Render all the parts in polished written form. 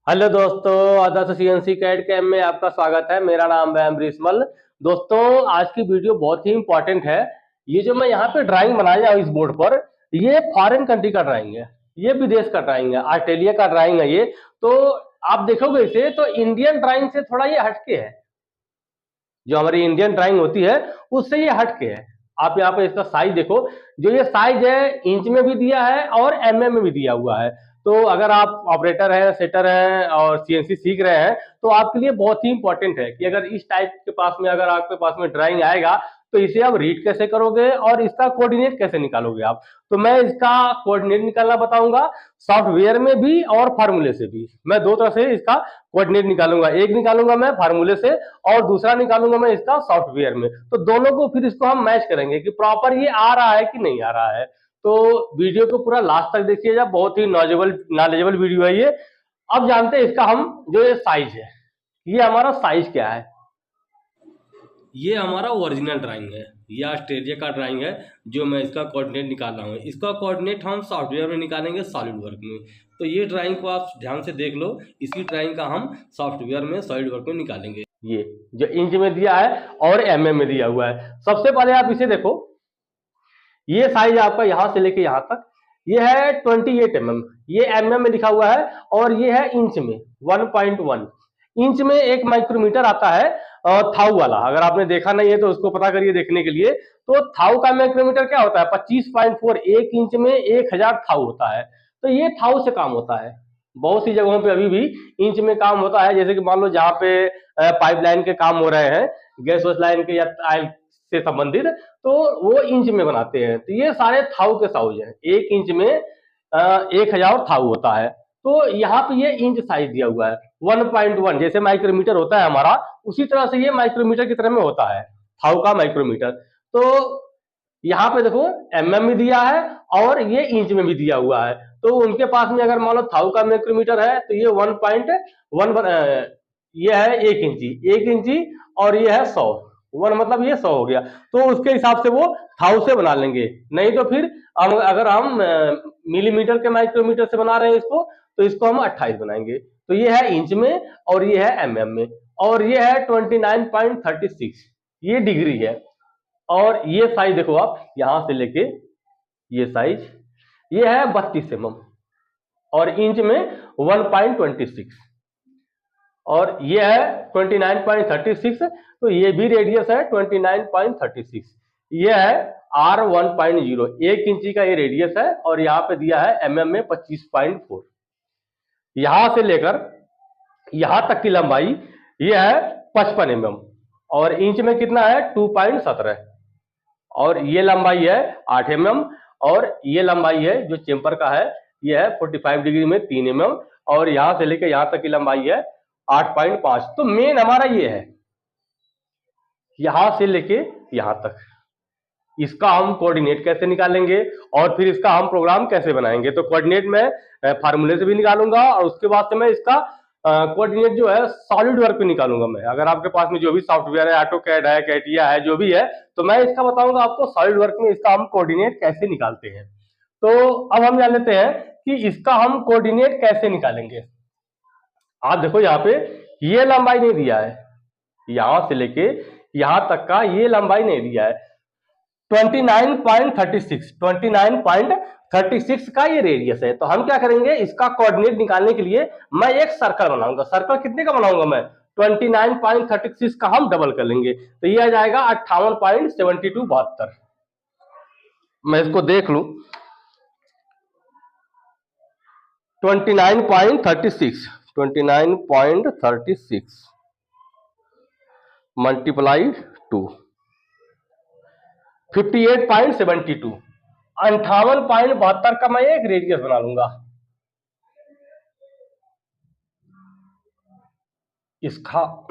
Hello दोस्तों, आदर्श CNC CAD camp में आपका स्वागत है। मेरा नाम है अमरीश मल। दोस्तों, आज की वीडियो बहुत ही इंपॉर्टेंट है। ये जो मैं यहाँ पे ड्राइंग बनाया हूँ इस बोर्ड पर, ये फॉरेन कंट्री का ड्राइंग है। ये विदेश का ड्राइंग है, ऑस्ट्रेलिया का ड्राइंग है ये। तो आप देखोगे इसे तो इंडियन ड्राइंग से थोड़ा ये हटके है। जो हमारी इंडियन ड्राइंग होती है उससे ये हटके है। आप यहाँ पे इसका साइज देखो। जो ये साइज है इंच में भी दिया है और एमएम में भी दिया हुआ है। तो अगर आप ऑपरेटर हैं, सेटर हैं और सीएनसी सीख रहे हैं तो आपके लिए बहुत ही इंपॉर्टेंट है कि अगर इस टाइप के पास में अगर आपके पास में ड्राइंग आएगा तो इसे आप रीड कैसे करोगे और इसका कोऑर्डिनेट कैसे निकालोगे आप। तो मैं इसका कोऑर्डिनेट निकालना बताऊंगा, सॉफ्टवेयर में भी और फार्मूले से भी। मैं दो तरह से इसका कोऑर्डिनेट निकालूंगा, एक निकालूंगा मैं फार्मूले से और दूसरा निकालूंगा मैं इसका सॉफ्टवेयर में। तो दोनों को फिर इसको हम मैच करेंगे कि प्रॉपर ये आ रहा है कि नहीं आ रहा है। तो वीडियो को पूरा लास्ट तक देखिएगा, बहुत ही नॉलेजेबल वीडियो है ये। अब जानते हैं इसका हम जो ये साइज है, ये हमारा साइज क्या है। ये हमारा ओरिजिनल ड्राइंग है, ये ऑस्ट्रेलिया का ड्राइंग है जो मैं इसका कोऑर्डिनेट निकाल रहा हूँ। इसका कोऑर्डिनेट हम सॉफ्टवेयर में निकालेंगे सॉलिड वर्क में। तो ये ड्राइंग को आप ध्यान से देख लो, इसी ड्राइंग का हम सॉफ्टवेयर में सॉलिड वर्क में निकालेंगे। ये जो इंच में दिया है और एमएम में दिया हुआ है। सबसे पहले आप इसे देखो, ये साइज आपका यहां से लेके यहां तक ये है 28 mm। ये एमएम में लिखा हुआ है और ये है इंच में 1.1 इंच में। एक माइक्रोमीटर आता है थाउ वाला, अगर आपने देखा नहीं है तो उसको पता करिए देखने के लिए। तो थाउ का माइक्रोमीटर क्या होता है, 25.4। एक इंच में 1000 थाउ होता है। तो ये थाउ से काम होता है। बहुत सी जगहों पे अभी भी इंच में काम होता है, जैसे कि मान लो जहाँ पे पाइपलाइन के काम हो रहे हैं, गैस वैस लाइन के या टाइल से संबंधित, तो वो इंच में बनाते हैं। तो ये सारे थाउ के साउज हैं। एक इंच में 1000 थाउ होता है। तो यहाँ पे ये इंच साइज दिया हुआ है 1.1। जैसे माइक्रोमीटर होता है हमारा, उसी तरह से ये माइक्रोमीटर की तरह में होता है, थाउ का माइक्रोमीटर। तो यहाँ पे देखो एमएम में दिया है और ये इंच में भी दिया हुआ है। तो उनके पास में अगर मान लो थाउ का माइक्रोमीटर है तो ये 1.1, ये है 1 इंची, 1 इंची और ये है 100। वन मतलब ये 100 हो गया। तो उसके हिसाब से वो थाउ से बना लेंगे। नहीं तो फिर अगर हम मिलीमीटर के माइक्रोमीटर से बना रहे हैं इसको, तो इसको हम 28 बनाएंगे। तो ये है इंच में और ये है एमएम में। और ये है 29.36, ये डिग्री है। और ये साइज देखो आप यहां से लेके ये साइज, ये है 32 mm और इंच में 1.26 और ये है 29.36। तो ये भी रेडियस है 29.36। ये है R1.0, 1 इंची का ये रेडियस है और यहाँ पे दिया है एमएम में 25.4। यहां से लेकर यहां तक की लंबाई ये है 55 mm और इंच में कितना है 2.17। और ये लंबाई है 8 mm और ये लंबाई है जो चेम्पर का है ये है 45 डिग्री में 3 mm और यहां से लेकर यहां तक की लंबाई है 8.5। तो मेन हमारा ये है यहां से लेके यहां तक। इसका हम कोऑर्डिनेट कैसे निकालेंगे और फिर इसका हम प्रोग्राम कैसे बनाएंगे। तो कोऑर्डिनेट मैं फार्मूले से भी निकालूंगा और उसके बाद से मैं इसका कोऑर्डिनेट जो है सॉलिड वर्क पे निकालूंगा मैं। अगर आपके पास में जो भी सॉफ्टवेयर है, ऑटोकैड है, कैटिया है, जो भी है, तो मैं इसका बताऊंगा आपको सॉलिड वर्क में इसका हम कोऑर्डिनेट कैसे निकालते हैं। तो अब हम जान लेते हैं कि इसका हम कोऑर्डिनेट कैसे निकालेंगे। आप देखो यहाँ पे ये लंबाई नहीं दिया है, यहां से लेके यहां तक का ये लंबाई नहीं दिया है। 29.36 का ये रेडियस है। तो हम क्या करेंगे, इसका कोऑर्डिनेट निकालने के लिए मैं एक सर्कल बनाऊंगा। सर्कल कितने का बनाऊंगा मैं, 29.36 का हम डबल कर लेंगे तो ये आ जाएगा 58.72। मैं इसको देख लू, 29.36 मल्टीप्लाई 2 58.72, 58.72 का मैं एक रेडियस बना लूंगा। इसका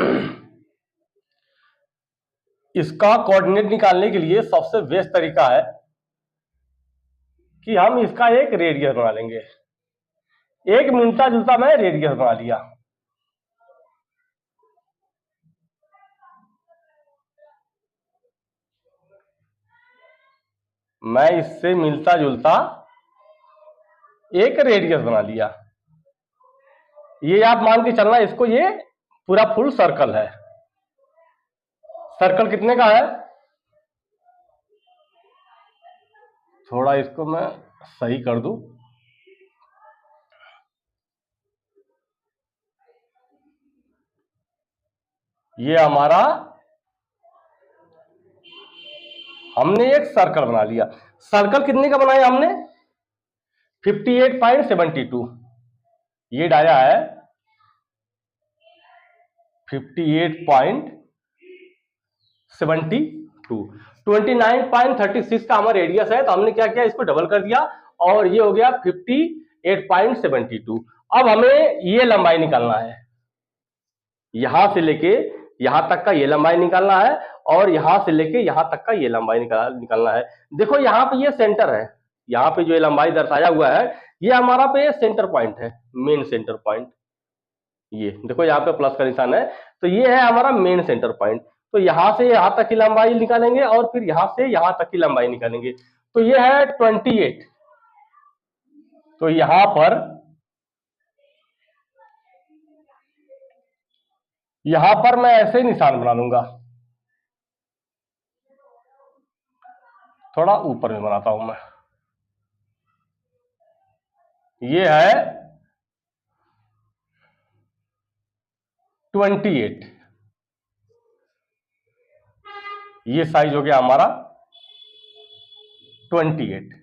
इसका कोऑर्डिनेट निकालने के लिए सबसे बेस्ट तरीका है कि हम इसका एक रेडियस बना लेंगे। एक मिलता जुलता मैं रेडियस बना लिया। मैं इससे मिलता जुलता एक रेडियस बना लिया। ये आप मान के चलना, इसको ये पूरा फुल सर्कल है। सर्कल कितने का है, थोड़ा इसको मैं सही कर दूं। ये हमारा, हमने एक सर्कल बना लिया। सर्कल कितने का बनाया हमने, 58.72। ये डाया है 58.72। 29.36 का हमारा रेडियस है, तो हमने क्या किया, इसको डबल कर दिया और ये हो गया 58.72। अब हमें ये लंबाई निकालना है, यहां से लेके यहां तक का ये लंबाई निकालना है और यहां से लेके यहां तक का ये लंबाई निकालना है। देखो यहाँ पे ये सेंटर है, यहाँ पे जो ये लंबाई दर्शाया हुआ है ये हमारा पे सेंटर पॉइंट है, मेन सेंटर पॉइंट। ये देखो यहाँ पे प्लस का निशान है, तो ये है हमारा मेन सेंटर पॉइंट। तो यहां से यहां तक की लंबाई निकालेंगे और फिर यहां से यहां तक की लंबाई निकालेंगे, तो ये है 28। तो यहां पर मैं ऐसे ही निशान बना लूंगा, थोड़ा ऊपर में बनाता हूं मैं। ये है 28, ये साइज हो गया हमारा 28।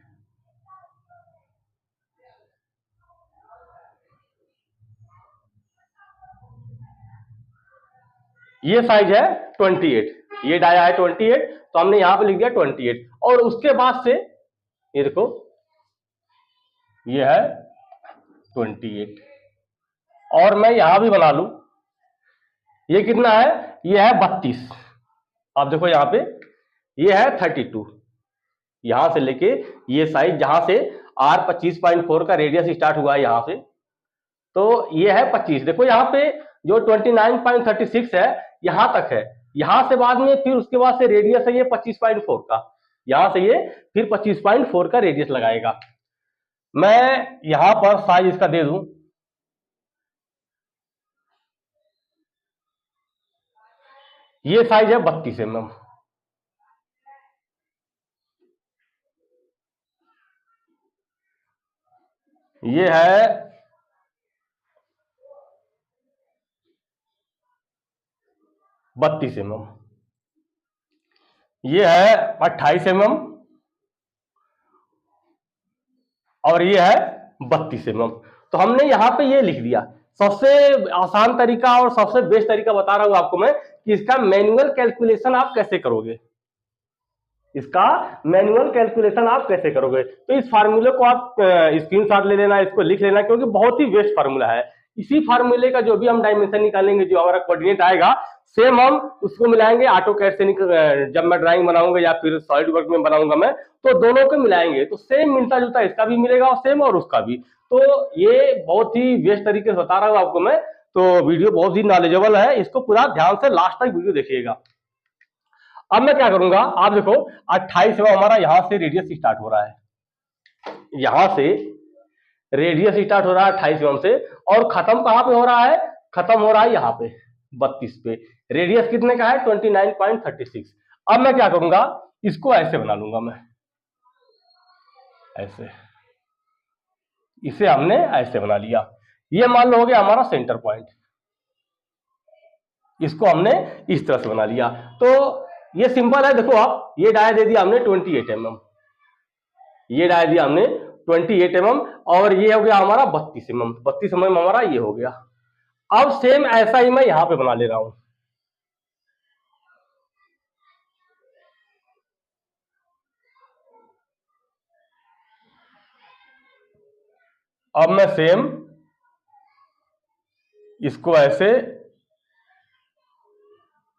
ये साइज है 28, ये डाया है 28, तो हमने यहां पे लिख दिया 28। और उसके बाद से ये देखो ये है 28, और मैं यहां भी बना लूं, ये कितना है, ये है 32। अब देखो यहां पे ये है 32, यहां से लेके ये साइज जहां से R25.4 का रेडियस स्टार्ट हुआ है यहां से, तो ये है 25। देखो यहाँ पे जो 29.36 है यहां तक है, यहां से बाद में फिर उसके बाद से रेडियस है ये 25.4 का, यहां से ये फिर 25.4 का रेडियस लगाएगा। मैं यहां पर साइज इसका दे दूं, ये साइज है 32 mm। ये है 32 mm। ये है 28 mm और ये है 32 mm। तो हमने यहां पे ये लिख दिया। सबसे आसान तरीका और सबसे बेस्ट तरीका बता रहा हूं आपको मैं कि इसका मैनुअल कैलकुलेशन आप कैसे करोगे, इसका मैनुअल कैलकुलेशन आप कैसे करोगे। तो इस फार्मूले को आप स्क्रीनशॉट ले लेना, इसको लिख लेना, क्योंकि बहुत ही बेस्ट फार्मूला है। इसी फार्मूले का जो भी हम डायमेंशन निकालेंगे, जो हमारा कोऑर्डिनेट आएगा, सेम हम उसको मिलाएंगे ऑटोकैड से जब मैं ड्राइंग बनाऊंगा या फिर सॉलिड वर्क में बनाऊंगा मैं, तो दोनों को मिलाएंगे तो सेम मिलता जुलता इसका भी मिलेगा और सेम और उसका भी। तो ये बहुत ही बेस्ट तरीके से बता रहा हूं आपको मैं, तो वीडियो बहुत ही नॉलेजेबल है, इसको पूरा ध्यान से लास्ट तक वीडियो देखिएगा। अब मैं क्या करूंगा, आप देखो 28 में हमारा यहां से रेडियस स्टार्ट हो रहा है, यहां से रेडियस स्टार्ट हो रहा है 28 mm से, और खत्म कहां पे हो रहा है, खत्म हो रहा है यहां पे 32 पे। रेडियस कितने का है, 29.36। अब मैं क्या करूंगा, इसको ऐसे बना लूंगा मैं, ऐसे, इसे हमने ऐसे बना लिया। ये मान लो हो गया हमारा सेंटर पॉइंट, इसको हमने इस तरह से बना लिया। तो ये सिंपल है, देखो आप, ये डाया दे दिया हमने 28 mm, ये डाया दिया हमने 28 mm, और ये हो गया हमारा 32 mm। 32 mm हमारा ये हो गया। अब सेम ऐसा ही मैं यहां पे बना ले रहा हूं। अब मैं सेम इसको ऐसे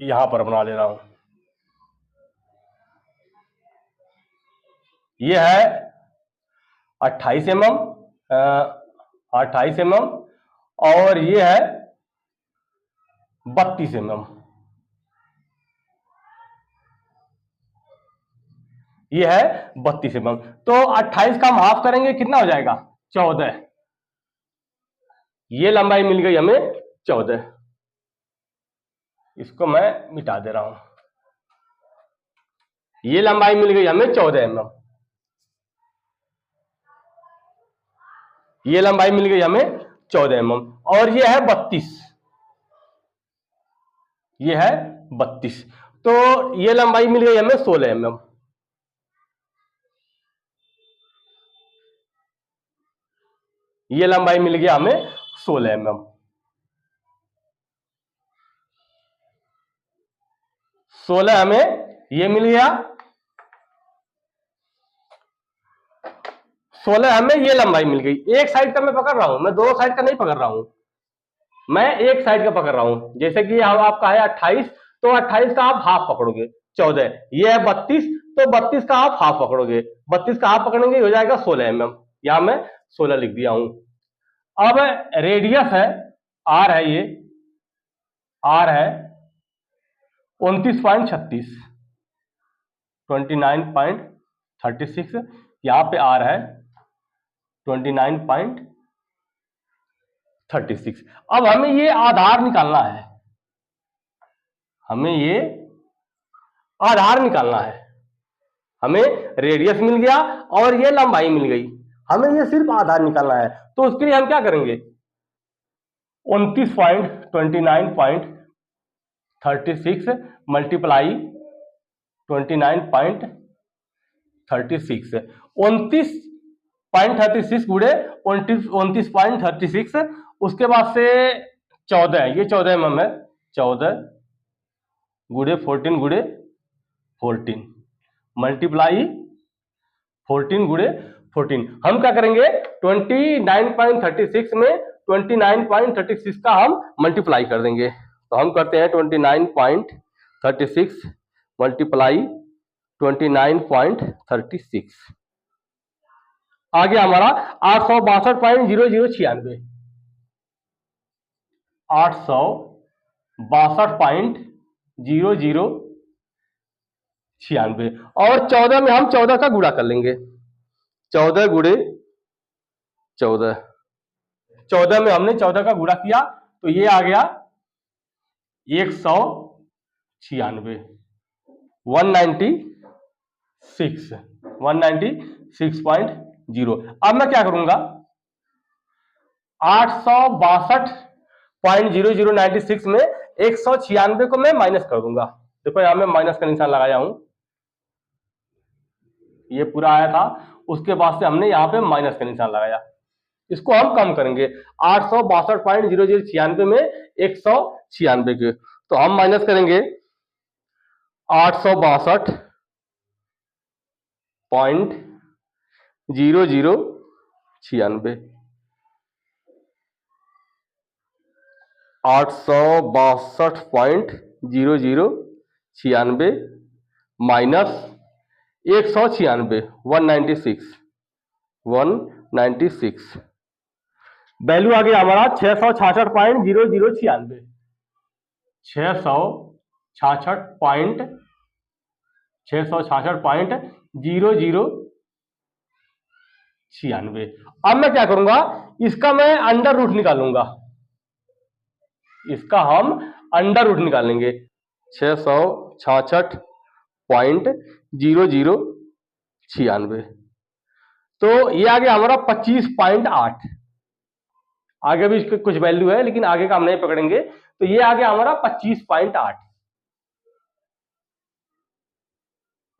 यहां पर बना ले रहा हूं। ये है 28 mm, 28 mm, और ये है 32 mm। ये है 32 mm। तो 28 का हम हाफ करेंगे, कितना हो जाएगा, 14। ये लंबाई मिल गई हमें 14। इसको मैं मिटा दे रहा हूं। ये लंबाई मिल गई हमें 14 mm। ये लंबाई मिल गई हमें 14 mm। और ये है 32। ये है 32। तो ये लंबाई मिल गई हमें 16 mm। ये लंबाई मिल गया हमें 16 mm। 16 हमें ये मिल गया। 16 हमें ये लंबाई मिल गई। एक साइड का मैं पकड़ रहा हूं, मैं दोनों साइड का नहीं पकड़ रहा हूं, मैं एक साइड का पकड़ रहा हूं। जैसे कि आपका है 28, तो 28 का आप हाफ पकड़ोगे। 14 ये है 32, तो 32 का आप हाफ पकड़ोगे। 32 का हाफ पकड़ेंगे, हो जाएगा 16 mm। यहां मैं 16 लिख दिया हूं। अब रेडियस है आर, है ये आर है 29.36, 29.36। यहां पे आर है 29.36। अब हमें ये आधार निकालना है, हमें ये आधार निकालना है। हमें रेडियस मिल गया और ये लंबाई मिल गई, हमें ये सिर्फ आधार निकालना है। तो उसके लिए हम क्या करेंगे, 29.36 मल्टीप्लाई 29.36, 29.36 गुणे 29.36। उसके बाद से 14, ये 14 mm है, 14 गुणे 14 गुणे 14 मल्टीप्लाई 14 गुणे 14। हम क्या करेंगे, 29.36 में 29.36 का हम मल्टीप्लाई कर देंगे। तो हम करते हैं 29.36 मल्टीप्लाई 29.36। आ गया हमारा 862.0096, 862.0096। और 14 में हम 14 का गुणा कर लेंगे। 14 गुणे 14, 14 में हमने 14 का गुणा किया, तो ये आ गया 196, 196.0। अब मैं क्या करूंगा, 862.0096 में 196 को मैं माइनस कर दूंगा। देखो यहां मैं माइनस का निशान लगाया हूं, ये पूरा आया था, उसके बाद से हमने यहां पे माइनस का निशान लगाया। इसको हम कम करेंगे, 862.0096 में 196 के, तो हम माइनस करेंगे 862.0096, 862.0096 माइनस 196, 196 वैल्यू आ गया हमारा 666.0096, 666.0096। अब मैं क्या करूंगा, इसका मैं अंडर रूट निकालूंगा, इसका हम अंडर रूट निकालेंगे। 666.0096, तो ये आ गया हमारा 25.8। आगे भी इसके कुछ वैल्यू है, लेकिन आगे का हम नहीं पकड़ेंगे। तो ये आ गया हमारा 25.8,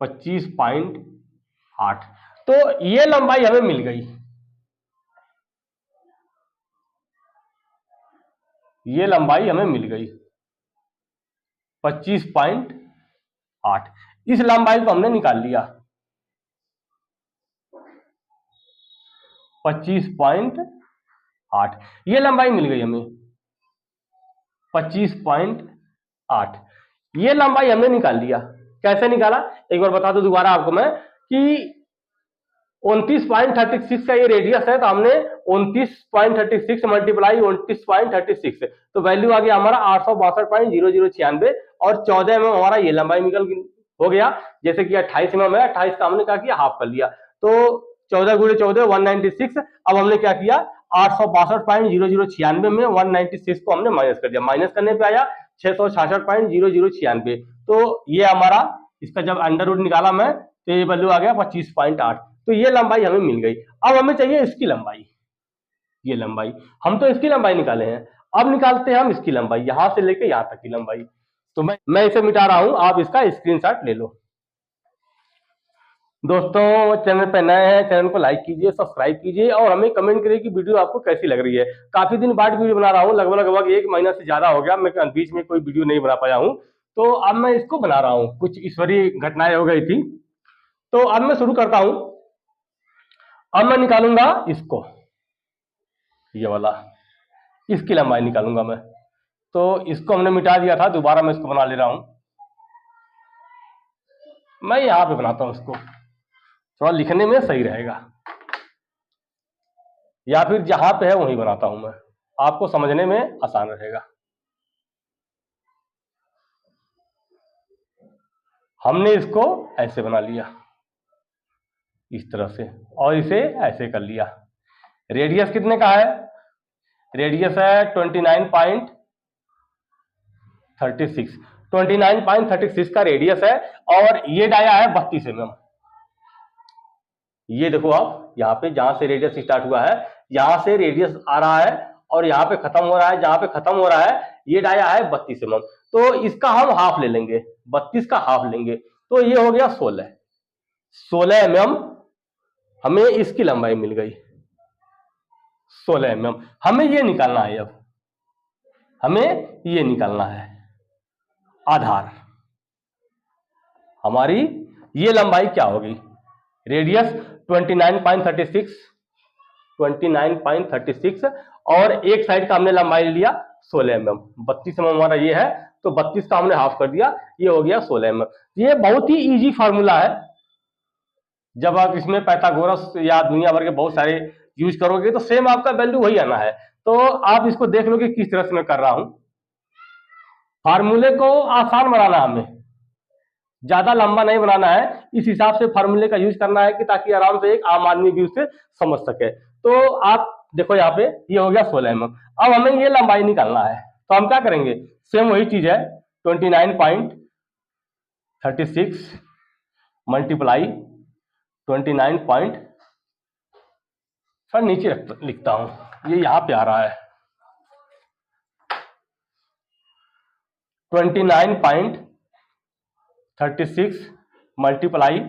25.8। तो ये लंबाई हमें मिल गई, ये लंबाई हमें मिल गई 25.8। इस लंबाई को हमने निकाल लिया, 25.8। ये लंबाई मिल गई हमें 25.8। ये लंबाई हमने निकाल लिया। कैसे निकाला, एक बार बता दूं दोबारा आपको मैं, कि 29.36 का ये रेडियस है, तो हमने 29.36 मल्टीप्लाई 29.36, तो वैल्यू आ गया हमारा 862.0096। और 14 में हमारा ये लंबाई निकल हो गया। जैसे कि 28 में है, 28 का हमने क्या किया, हाफ कर लिया। तो 14 गुणे 14 196। अब हमने क्या किया, 862.0096 में 196 को हमने माइनस कर दिया, माइनस करने पे आया 666.0096। तो ये हमारा, इसका जब अंडर रूट निकाला मैं तो ये वैल्यू आ गया 25.8। तो ये लंबाई हमें मिल गई। अब हमें चाहिए इसकी लंबाई, ये लंबाई, हम तो इसकी लंबाई निकाले हैं, अब निकालते हैं हम इसकी लंबाई, यहां से लेके यहां तक की लंबाई। तो मैं इसे मिटा रहा हूं, आप इसका स्क्रीनशॉट ले लो। दोस्तों चैनल पे नए हैं, चैनल को लाइक कीजिए, सब्सक्राइब कीजिए और हमें कमेंट करिए कि वीडियो आपको कैसी लग रही है। काफी दिन बाद वीडियो बना रहा हूँ, लगभग 1 महीना से ज्यादा हो गया, मैं बीच में कोई वीडियो नहीं बना पाया हूँ। तो अब मैं इसको बना रहा हूँ, कुछ ईश्वरीय घटनाएं हो गई थी। तो अब मैं शुरू करता हूं। अब मैं निकालूंगा इसको, ये वाला, इसकी लंबाई निकालूंगा मैं। तो इसको हमने मिटा दिया था, दोबारा मैं इसको बना ले रहा हूं। मैं यहां पे बनाता हूं इसको, थोड़ा लिखने में सही रहेगा, या फिर जहां पे है वहीं बनाता हूं मैं, आपको समझने में आसान रहेगा। हमने इसको ऐसे बना लिया, इस तरह से, और इसे ऐसे कर लिया। रेडियस कितने का है? रेडियस है 29.36, 29.36 का रेडियस है, और ये डाया है 32 mm। ये देखो आप, यहाँ पे जहां से रेडियस स्टार्ट हुआ है, यहां से रेडियस आ रहा है और यहाँ पे खत्म हो रहा है, जहां पे खत्म हो रहा है ये डाया है 32 mm। तो इसका हम हाफ ले लेंगे, 32 का हाफ लेंगे, तो ये हो गया 16 mm। हमें इसकी लंबाई मिल गई 16 mm। हमें ये निकालना है, अब हमें ये निकालना है आधार। हमारी ये लंबाई क्या होगी? रेडियस 29.36 और एक साइड का हमने लंबाई लिया 16 mm। 32 mm हमारा ये है, तो 32 का हमने हाफ कर दिया, ये हो गया 16 mm। ये बहुत ही इजी फार्मूला है, जब आप इसमें पाइथागोरस या दुनिया भर के बहुत सारे यूज करोगे तो सेम आपका वैल्यू वही आना है। तो आप इसको देख लो कि किस तरह से मैं कर रहा हूं। फार्मूले को आसान बनाना, हमें ज्यादा लंबा नहीं बनाना है, इस हिसाब से फार्मूले का यूज करना है कि ताकि आराम से एक आम आदमी भी उसे समझ सके। तो आप देखो यहाँ पे ये हो गया 16 mm। अब हमें ये लंबाई निकालना है, तो हम क्या करेंगे? सेम वही चीज है, 29.36 मल्टीप्लाई 29 सर नीचे लिखता हूं, ये यहां पे आ रहा है 29.36 मल्टीप्लाई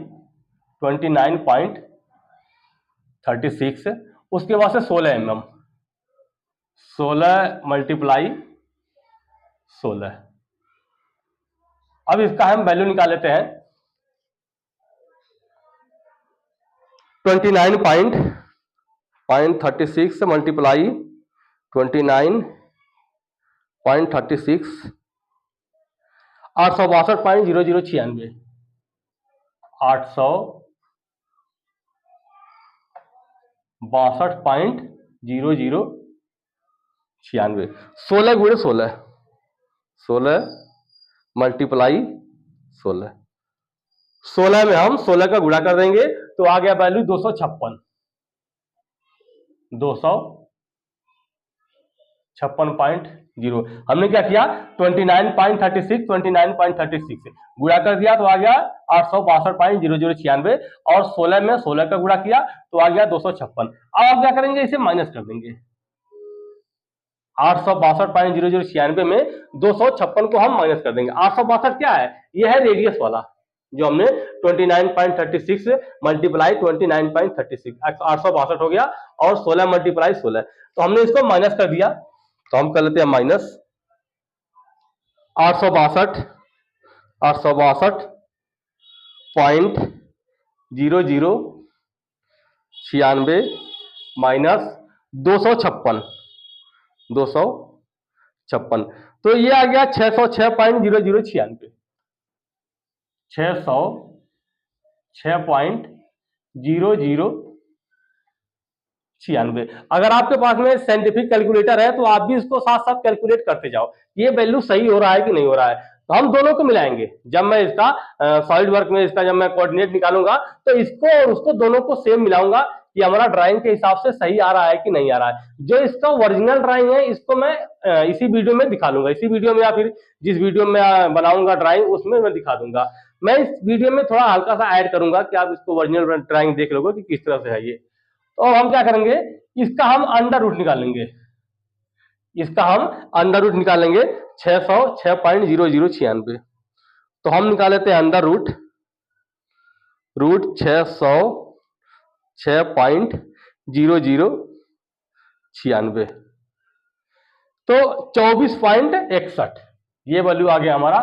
29.36, उसके बाद से 16 mm, 16 मल्टीप्लाई 16। अब इसका हम वैल्यू निकाल लेते हैं, 29.36 मल्टीप्लाई 29.36, 862.0096, 862.0096, 16 गुणे 16, 16 मल्टीप्लाई 16, 16 में हम 16 का गुणा कर देंगे तो आ गया वैल्यू 256, 256.0। हमने क्या किया? 29.36 गुणा कर दिया तो आ गया 862.0096, और 16 में 16 का गुणा किया तो आ गया 256। अब आप क्या करेंगे? इसे माइनस कर देंगे। 862.0096 में 256 को हम माइनस कर देंगे। 862 क्या है? यह है रेडियस वाला, जो हमने 29.36 मल्टीप्लाई 29.36, 862 हो गया, और 16 मल्टीप्लाई 16, तो हमने इसको माइनस कर दिया। तो हम कर लेते हैं माइनस 862.0096 माइनस 256, तो ये आ गया 606.0096, 606.0096। अगर आपके पास में साइंटिफिक कैलकुलेटर है तो आप भी इसको साथ साथ कैलकुलेट करते जाओ, ये वैल्यू सही हो रहा है कि नहीं हो रहा है। तो हम दोनों को मिलाएंगे, जब मैं इसका सॉलिड वर्क में इसका जब मैं कोऑर्डिनेट निकालूंगा तो इसको और उसको दोनों को सेम मिलाऊंगा कि हमारा ड्राइंग के हिसाब से सही आ रहा है कि नहीं आ रहा है। जो इसका ओरिजिनल ड्राइंग है इसको मैं इसी वीडियो में दिखा लूंगा, इसी वीडियो में या फिर जिस वीडियो में बनाऊंगा ड्राइंग उसमें मैं दिखा दूंगा। मैं इस वीडियो में थोड़ा हल्का सा ऐड करूंगा कि आप इसको ओरिजिनल ड्राइंग देख लोगे कि किस तरह से है ये। तो अब हम क्या करेंगे, इसका हम अंडर रूट निकालेंगे, इसका हम अंडर रूट निकालेंगे 606.0096। तो हम निकाल लेते हैं अंडर रूट 606.0096, तो 24.61 ये वैल्यू आ गया हमारा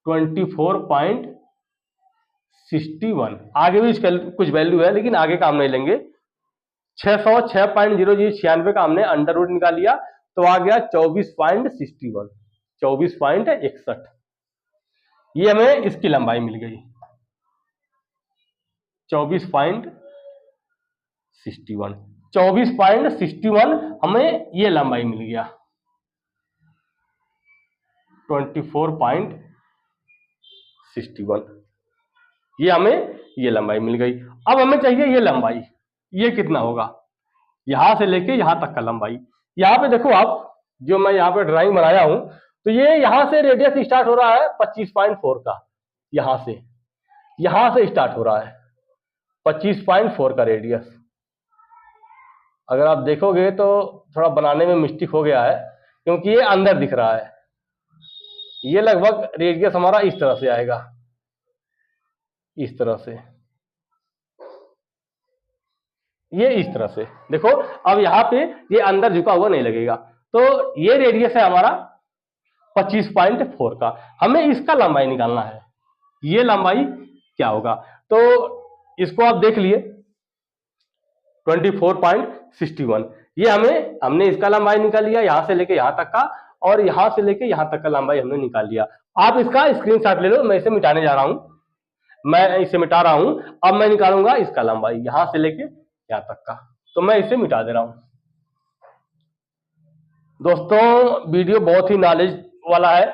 24.61। आगे भी कुछ वैल्यू है लेकिन आगे का हम नहीं लेंगे। 606.0096 का हमने अंडर रूट निकाल लिया तो आ गया 24.61, 24.61। ये हमें इसकी लंबाई मिल गई 24.61, 24.61 हमें ये लंबाई मिल गया 24.61, ये हमें ये लंबाई मिल गई। अब हमें चाहिए ये लंबाई, ये कितना होगा, यहां से लेके यहां तक का लंबाई। यहां पे देखो आप, जो मैं यहां पे ड्राइंग बनाया हूं तो ये यहां से रेडियस स्टार्ट हो रहा है 25.4 का, यहां से स्टार्ट हो रहा है 25.4 का रेडियस। अगर आप देखोगे तो थोड़ा बनाने में मिस्टेक हो गया है क्योंकि ये अंदर दिख रहा है। ये लगभग रेडियस हमारा इस तरह से आएगा, इस तरह से, ये इस तरह से देखो। अब यहां पे ये अंदर झुका हुआ नहीं लगेगा, तो ये रेडियस है हमारा 25.4 का। हमें इसका लंबाई निकालना है, ये लंबाई क्या होगा। तो इसको आप देख लिए 24.61, ये हमने इसका लंबाई निकाल लिया यहां से लेके यहां तक का, और यहां से लेके यहां तक का लंबाई हमने निकाल लिया। आप इसका स्क्रीनशॉट ले लो, मैं इसे मिटाने जा रहा हूं, मैं इसे मिटा रहा हूं। अब मैं निकालूंगा इसका लंबाई यहां से लेके यहां तक का, तो मैं इसे मिटा दे रहा हूं। दोस्तों वीडियो बहुत ही नॉलेज वाला है,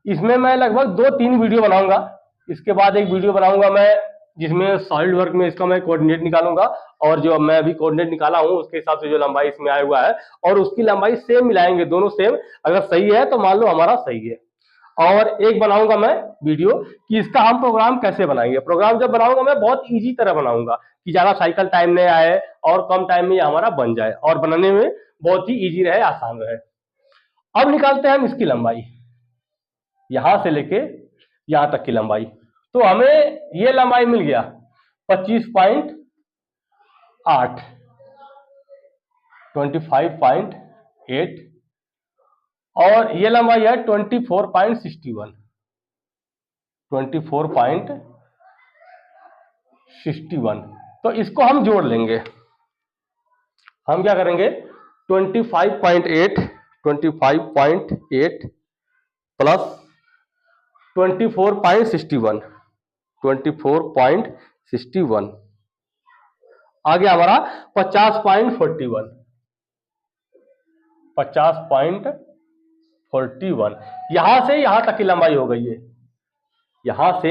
इसमें मैं लगभग 2-3 वीडियो बनाऊंगा। इसके बाद एक वीडियो बनाऊंगा मैं जिसमें सॉलिड वर्क में इसका मैं कोऑर्डिनेट निकालूंगा, और जो मैं अभी कोऑर्डिनेट निकाला हूं उसके हिसाब से जो लंबाई इसमें आया हुआ है और उसकी लंबाई सेम मिलाएंगे, दोनों सेम। अगर सही है तो मान लो हमारा सही है। और एक बनाऊंगा मैं वीडियो कि इसका हम प्रोग्राम कैसे बनाएंगे। प्रोग्राम जब बनाऊंगा मैं बहुत इजी तरह बनाऊंगा कि ज्यादा साइकिल टाइम नहीं आए और कम टाइम में ये हमारा बन जाए और बनाने में बहुत ही इजी रहे, आसान रहे। अब निकालते हैं हम इसकी लंबाई, यहां से लेके यहां तक की लंबाई। तो हमें ये लंबाई मिल गया 25.8, 25.8, और ये लंबाई है 24.61, 24.61। तो इसको हम जोड़ लेंगे। हम क्या करेंगे, 25.8 प्लस 24.61, 24.61 आ गया हमारा 50.41, 50.41। यहां से यहां तक की लंबाई हो गई है, यहां से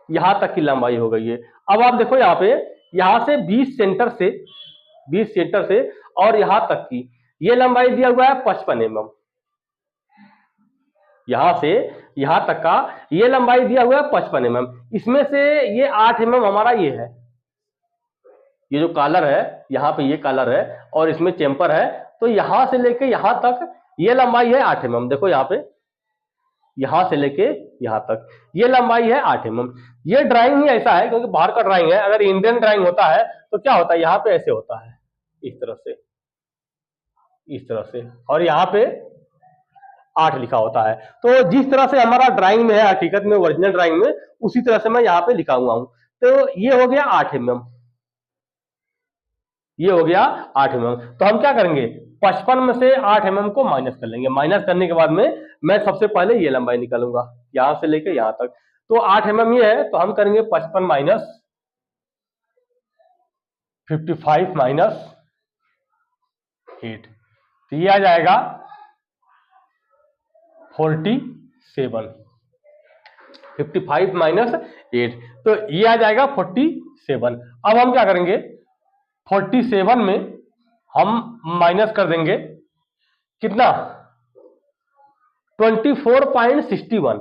यहां तक की लंबाई हो गई है। अब आप देखो यहां पे, यहां से 20 सेंटर से और यहां तक की ये लंबाई दिया हुआ है 55 mm। यहां से यहां तक का ये लंबाई दिया हुआ है 55 mm। इसमें से ये 8 mm हमारा ये है, ये जो कॉलर है यहाँ पे ये कॉलर है और इसमें चेम्पर है। तो यहां से लेके यहां तक ये लंबाई है 8 mm। देखो यहाँ पे, यहां से लेके यहां तक ये लंबाई है 8 mm। ये ड्राइंग ही ऐसा है क्योंकि बाहर का ड्राइंग है। अगर इंडियन ड्राइंग होता है तो क्या होता है, यहाँ पे ऐसे होता है, इस तरह से, और यहाँ पे 8 लिखा होता है। तो जिस तरह से हमारा ड्राइंग में है, हकीकत में ओरिजिनल ड्राइंग में, उसी तरह से मैं यहाँ पे लिखा हुआ हूं। तो ये हो गया 8 mm, ये हो गया 8 mm। तो हम क्या करेंगे, 55 में से 8 mm को माइनस कर लेंगे। माइनस करने के बाद में मैं सबसे पहले ये लंबाई निकालूंगा यहां से लेके यहां तक। तो 8 mm ये है, तो हम करेंगे 55 माइनस 55 माइनस 8, तो ये आ जाएगा 47। 55 माइनस 8, तो ये आ जाएगा 47। अब हम क्या करेंगे, 47 में हम माइनस कर देंगे कितना, 24.61।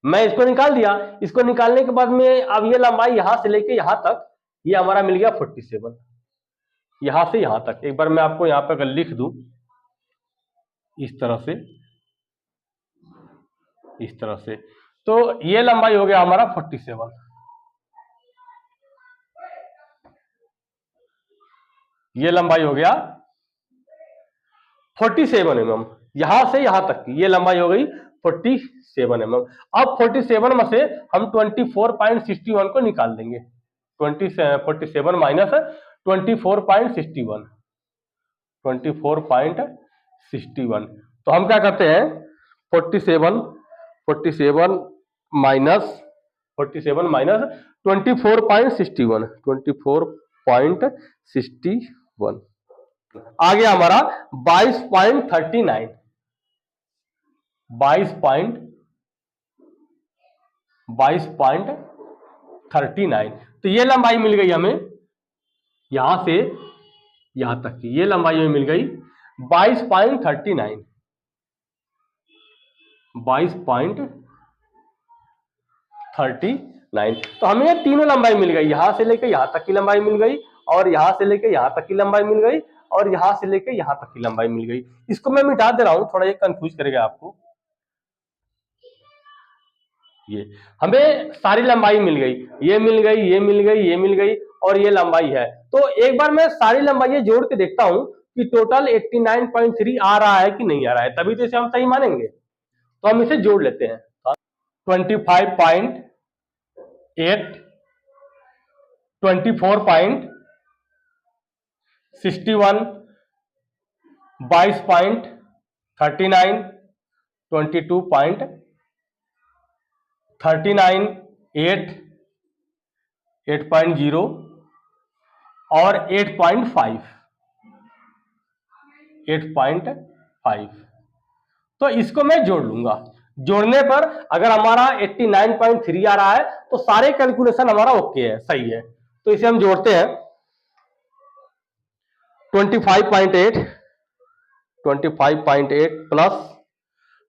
मैं इसको निकाल दिया। इसको निकालने के बाद में अब ये लंबाई यहां से लेके यहां तक ये हमारा मिल गया 47, यहां से यहां तक। एक बार मैं आपको यहां पे अगर लिख दूं इस तरह से, इस तरह से, तो ये लंबाई हो गया हमारा 47। ये लंबाई हो गया 47 mm, यहां से यहां तक की ये लंबाई हो गई 47 mm। अब 47 में से हम 24.61 को निकाल देंगे। 47 माइनस 24.61, 24.61। तो हम क्या करते हैं, 47 माइनस 24.61, 24.61 आ गया हमारा 22.39, 22.39। तो ये लंबाई मिल गई हमें यहां से यहां तक की, ये लंबाई हमें मिल गई 22.39, 22.39। तो हमें ये तीनों लंबाई मिल गई, यहां से लेकर यहां तक की लंबाई मिल गई, और यहां से लेकर यहां तक की लंबाई मिल गई, और यहां से लेकर यहां तक की लंबाई मिल गई। इसको मैं मिटा दे रहा हूं, थोड़ा ये कंफ्यूज करेगा आपको। ये हमें सारी लंबाई मिल गई, ये मिल गई, ये मिल गई, ये मिल गई, और ये लंबाई है। तो एक बार मैं सारी लंबाई जोड़ के देखता हूं कि टोटल 89.3 आ रहा है कि नहीं आ रहा है, तभी तो इसे हम सही मानेंगे। तो हम इसे जोड़ लेते हैं। 25.8, 24.61, 22.39, 22.39, 8, 8.0 और 8.5, 8.5। तो इसको मैं जोड़ लूंगा। जोड़ने पर अगर हमारा 89.3 आ रहा है तो सारे कैलकुलेशन हमारा ओके है, सही है। तो इसे हम जोड़ते हैं। 25.8 प्लस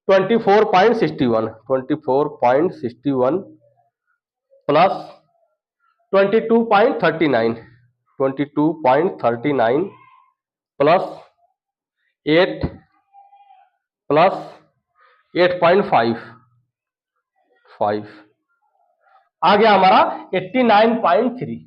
24.61 प्लस 22.39 प्लस 8 प्लस 8.5 आ गया हमारा 89.3।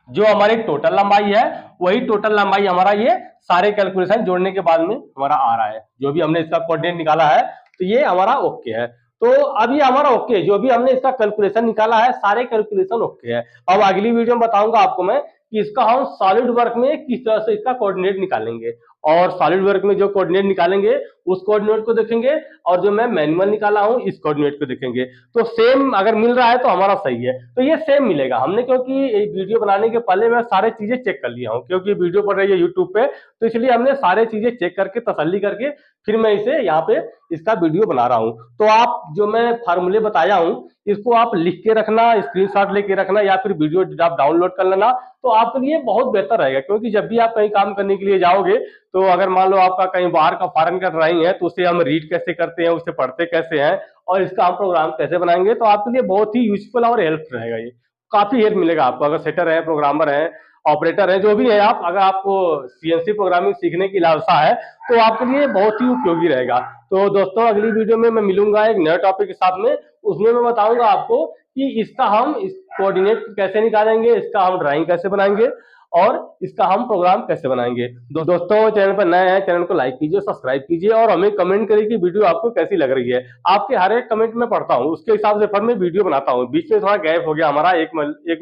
जो हमारी टोटल लंबाई है वही टोटल लंबाई हमारा ये सारे कैलकुलेशन जोड़ने के बाद में हमारा आ रहा है। जो भी हमने इसका कोऑर्डिनेट निकाला है तो ये हमारा ओके है। तो अब ये हमारा ओके, जो भी हमने इसका कैलकुलेशन निकाला है सारे कैलकुलेशन ओके है। अब अगली वीडियो में बताऊंगा आपको मैं कि इसका हम सॉलिड वर्क में किस तरह से इसका कोऑर्डिनेट निकालेंगे, और सॉलिड वर्क में जो कोऑर्डिनेट निकालेंगे उस कोऑर्डिनेट को देखेंगे, और जो मैं मैनुअल निकाला हूं इस कोऑर्डिनेट को देखेंगे। तो सेम अगर मिल रहा है तो हमारा सही है। तो ये सेम मिलेगा हमने, क्योंकि वीडियो बनाने के पहले मैं सारे चीजें चेक कर लिया हूं, क्योंकि वीडियो पड़ रही है यूट्यूब पे, तो इसलिए हमने सारे चीजें चेक करके तसल्ली करके फिर मैं इसे यहाँ पे इसका वीडियो बना रहा हूं। तो आप जो मैं फार्मूले बताया हूं इसको आप लिख के रखना, स्क्रीनशॉट लेके रखना, या फिर वीडियो आप डाउनलोड कर लेना, तो आपके लिए बहुत बेहतर रहेगा। क्योंकि जब भी आप कहीं काम करने के लिए जाओगे तो अगर मान लो आपका कहीं बाहर का फॉरेन का ड्राइंग है तो उसे हम रीड कैसे करते हैं, उसे पढ़ते कैसे हैं, और इसका हम प्रोग्राम कैसे बनाएंगे, तो आपके लिए बहुत ही यूजफुल और हेल्प रहेगा। ये काफी हेल्प मिलेगा आपको। अगर सेटर है, प्रोग्रामर है, ऑपरेटर है, जो भी है आप, अगर आपको सीएनसी प्रोग्रामिंग सीखने की लालसा है तो आपके लिए बहुत ही उपयोगी रहेगा। तो दोस्तों अगली वीडियो में मैं मिलूंगा एक नए टॉपिक के साथ में। उसमें मैं बताऊंगा आपको कि इसका हम इस कोऑर्डिनेट कैसे निकालेंगे, इसका हम ड्राइंग कैसे बनाएंगे, और इसका हम प्रोग्राम कैसे बनाएंगे। दोस्तों चैनल पर नए हैं, चैनल को लाइक कीजिए, सब्सक्राइब कीजिए, और हमें कमेंट करिए कि वीडियो आपको कैसी लग रही है। आपके हर एक कमेंट में पढ़ता हूं, उसके हिसाब से फिर मैं वीडियो बनाता हूं। बीच में थोड़ा गैप हो गया हमारा, एक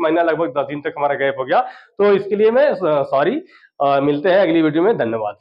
महीना लगभग 10 दिन तक हमारा गैप हो गया, तो इसके लिए मैं सॉरी। मिलते हैं अगली वीडियो में, धन्यवाद।